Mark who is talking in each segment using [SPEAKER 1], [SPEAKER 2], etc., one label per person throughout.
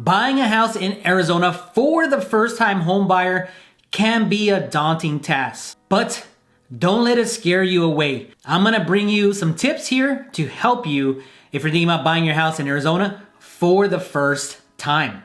[SPEAKER 1] Buying a house in Arizona for the first-time home buyer can be a daunting task, but don't let it scare you away. I'm gonna bring you some tips here to help you if you're thinking about buying your house in Arizona for the first time.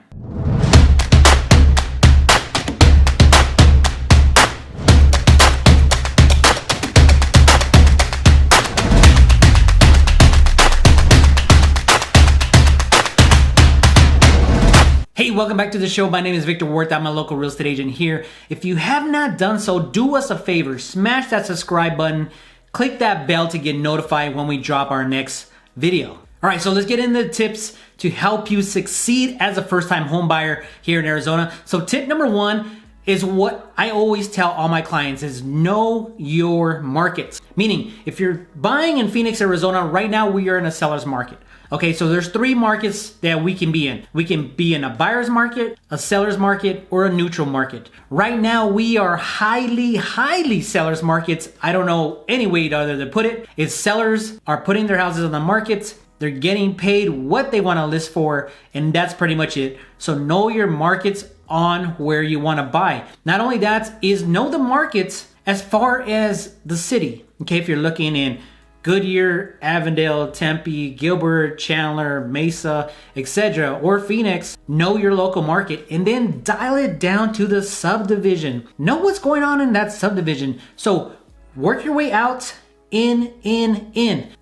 [SPEAKER 1] Hey, welcome back to the show. My name is Victor Huerta. I'm a local real estate agent here. If you have not done so, do us a favor. Smash that subscribe button. Click that bell to get notified when we drop our next video. All right, so let's get into the tips to help you succeed as a first-time home buyer here in Arizona. So tip number one is what I always tell all my clients is know your markets. Meaning, if you're buying in Phoenix, Arizona, right now we are in a seller's market. Okay, so there's three markets that we can be in. We can be in a buyer's market, a seller's market, or a neutral market. Right now, we are highly seller's markets. I don't know any way other to put it. Is sellers are putting their houses on the market. They're getting paid what they want to list for, and that's pretty much it. So know your markets on where you want to buy. Not only that, is know the markets as far as the city. Okay, if you're looking in Goodyear, Avondale, Tempe, Gilbert, Chandler, Mesa, etc., or Phoenix, know your local market and then dial it down to the subdivision. Know what's going on in that subdivision. So work your way out in.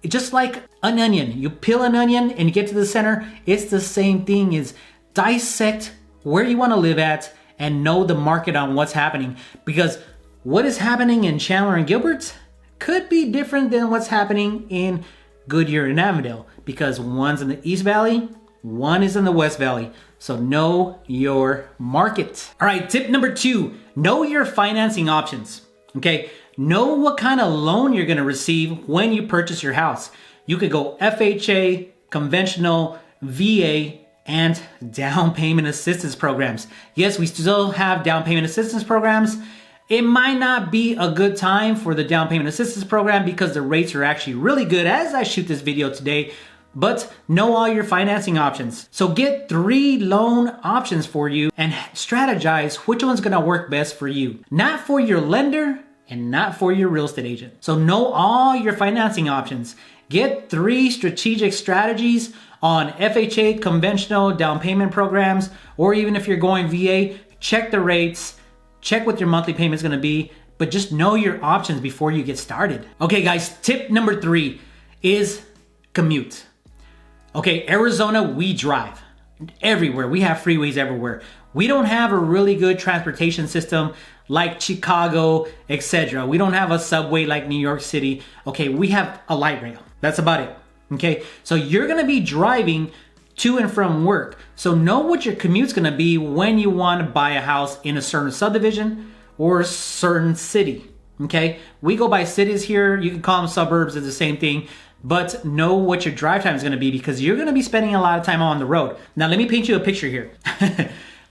[SPEAKER 1] Just like an onion. You peel an onion and you get to the center. It's the same thing, is dissect where you want to live at and know the market on what's happening. Because what is happening in Chandler and Gilbert could be different than what's happening in Goodyear and Avondale, because one's in the East Valley, one is in the West Valley. So know your market. All right, tip number two, know your financing options. Okay, know what kind of loan you're gonna receive when you purchase your house. You could go FHA, conventional, VA, and down payment assistance programs. Yes, we still have down payment assistance programs. It might not be a good time for the down payment assistance program because the rates are actually really good as I shoot this video today, but know all your financing options. So get 3 loan options for you and strategize which one's gonna work best for you. Not for your lender and not for your real estate agent. So know all your financing options. Get 3 strategic strategies on FHA, conventional, down payment programs, or even if you're going VA, check the rates. Check what your monthly payment is going to be, but just know your options before you get started. Okay, guys, tip number 3 is commute. Okay, Arizona, we drive everywhere. We have freeways everywhere. We don't have a really good transportation system like Chicago, etc. We don't have a subway like New York City. Okay, we have a light rail. That's about it. Okay, so you're going to be driving to and from work. So know what your commute's gonna be when you wanna buy a house in a certain subdivision or a certain city, okay? We go by cities here, you can call them suburbs, it's the same thing, but know what your drive time is gonna be because you're gonna be spending a lot of time on the road. Now let me paint you a picture here.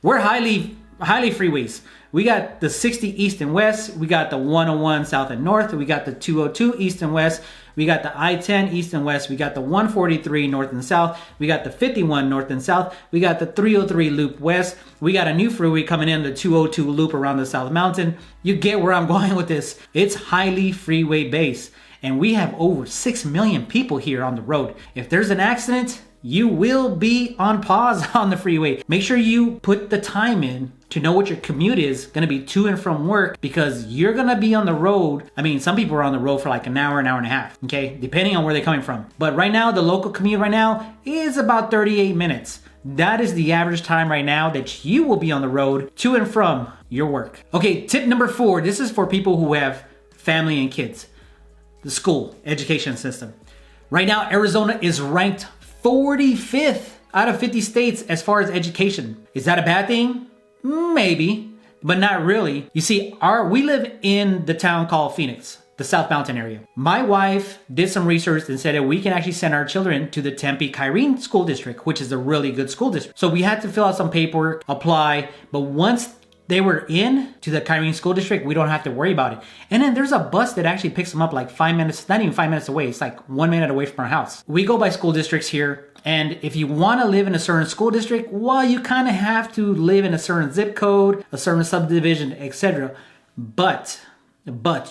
[SPEAKER 1] We're highly freeways. We got the 60 east and west, we got the 101 south and north, we got the 202 east and west, we got the I-10 east and west, we got the 143 north and south, we got the 51 north and south, we got the 303 loop west, we got a new freeway coming in, the 202 loop around the South Mountain. You get where I'm going with this. It's highly freeway based, and we have over 6 million people here on the road. If there's an accident, you will be on pause on the freeway. Make sure you put the time in to know what your commute is gonna be to and from work, because you're gonna be on the road. I mean, some people are on the road for like an hour and a half, okay? Depending on where they're coming from. But right now, the local commute right now is about 38 minutes. That is the average time right now that you will be on the road to and from your work. Okay, tip number 4, this is for people who have family and kids. The school education system. Right now, Arizona is ranked 45th out of 50 states as far as education. Is that a bad thing? Maybe, but not really. You see, we live in the town called Phoenix, the South Mountain area. My wife did some research and said that we can actually send our children to the Tempe Kyrene School District, which is a really good school district. So we had to fill out some paperwork, apply, but once they were in to the Kyrene School District, we don't have to worry about it. And then there's a bus that actually picks them up like 5 minutes, not even 5 minutes away. It's like 1 minute away from our house. We go by school districts here. And if you want to live in a certain school district, well, you kind of have to live in a certain zip code, a certain subdivision, etc. But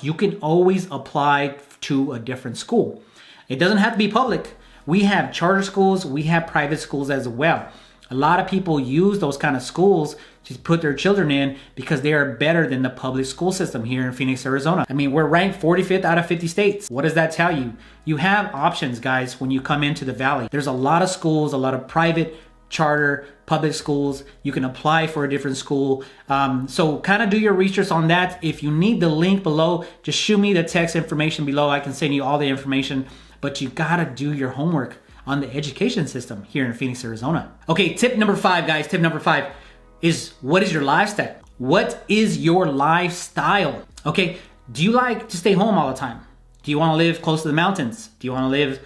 [SPEAKER 1] you can always apply to a different school. It doesn't have to be public. We have charter schools, we have private schools as well. A lot of people use those kind of schools to put their children in because they are better than the public school system here in Phoenix, Arizona. I mean, we're ranked 45th out of 50 states. What does that tell you? You have options, guys, when you come into the Valley. There's a lot of schools, a lot of private, charter, public schools. You can apply for a different school. So kind of do your research on that. If you need the link below, just shoot me the text information below. I can send you all the information, but you gotta do your homework on the education system here in Phoenix, Arizona. Okay, tip number 5, guys. Tip number 5 is, what is your lifestyle? What is your lifestyle? Okay, do you like to stay home all the time? Do you want to live close to the mountains? Do you want to live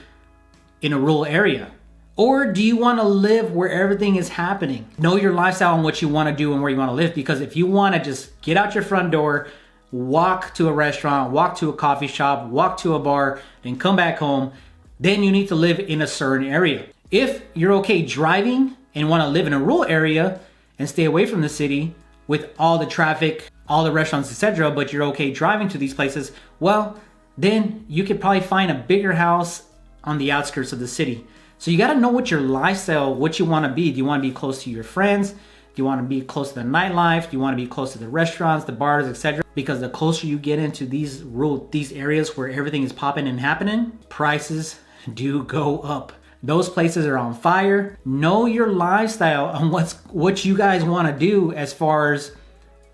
[SPEAKER 1] in a rural area? Or do you want to live where everything is happening? Know your lifestyle and what you want to do and where you want to live, because if you want to just get out your front door, walk to a restaurant, walk to a coffee shop, walk to a bar, and come back home, then you need to live in a certain area. If you're okay driving and want to live in a rural area and stay away from the city with all the traffic, all the restaurants, etc., but you're okay driving to these places, well, then you could probably find a bigger house on the outskirts of the city. So you got to know what your lifestyle, what you want to be. Do you want to be close to your friends? Do you want to be close to the nightlife? Do you want to be close to the restaurants, the bars, etc.? Because the closer you get into these areas where everything is popping and happening, prices do go up. Those places are on fire. Know your lifestyle and what you guys want to do as far as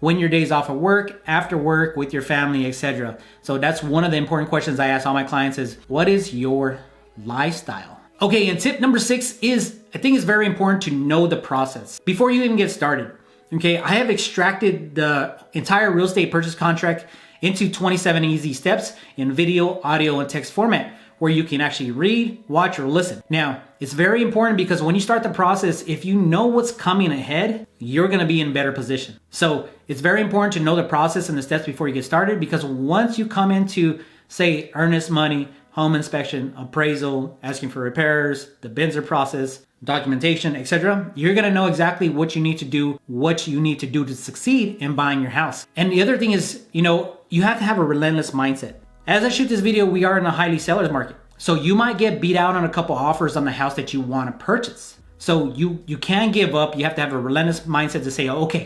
[SPEAKER 1] when your days off of work, after work, with your family, etc. So that's one of the important questions I ask all my clients is, what is your lifestyle? Okay, and tip number 6 is, I think it's very important to know the process before you even get started. Okay, I have extracted the entire real estate purchase contract into 27 easy steps in video, audio, and text format, where you can actually read, watch, or listen. Now, it's very important because when you start the process, if you know what's coming ahead, you're gonna be in better position. So it's very important to know the process and the steps before you get started, because once you come into, say, earnest money, home inspection, appraisal, asking for repairs, the Benzer process, documentation, etc., you're gonna know exactly what you need to do to succeed in buying your house. And the other thing is, you have to have a relentless mindset. As I shoot this video, we are in a highly seller's market. So you might get beat out on a couple offers on the house that you want to purchase. So you can't give up. You have to have a relentless mindset to say, okay,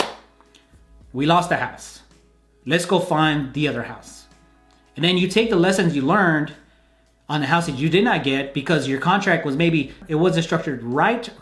[SPEAKER 1] we lost the house. Let's go find the other house. And then you take the lessons you learned on the house that you did not get because your contract was it wasn't structured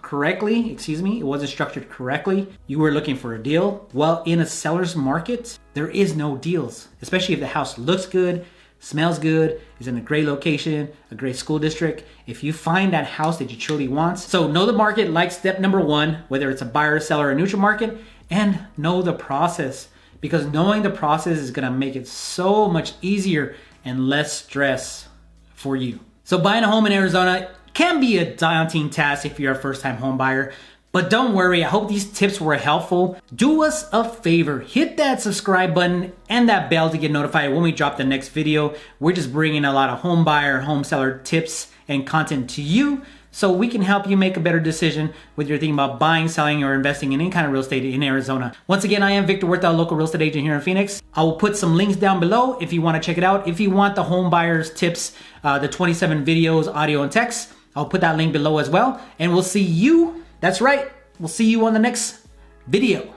[SPEAKER 1] correctly. It wasn't structured correctly. You were looking for a deal. Well, in a seller's market, there is no deals, especially if the house looks good, smells good, is in a great location, a great school district. If you find that house that you truly want. So know the market like step number 1, whether it's a buyer, seller, or neutral market, and know the process, because knowing the process is gonna make it so much easier and less stress for you. So buying a home in Arizona can be a daunting task if you're a first-time home buyer. But don't worry, I hope these tips were helpful. Do us a favor, hit that subscribe button and that bell to get notified when we drop the next video. We're just bringing a lot of home buyer, home seller tips and content to you so we can help you make a better decision whether you're thinking about buying, selling, or investing in any kind of real estate in Arizona. Once again, I am Victor Huerta, a local real estate agent here in Phoenix. I will put some links down below if you want to check it out. If you want the home buyers tips, the 27 videos, audio, and text, I'll put that link below as well. And we'll see you. That's right. We'll see you on the next video.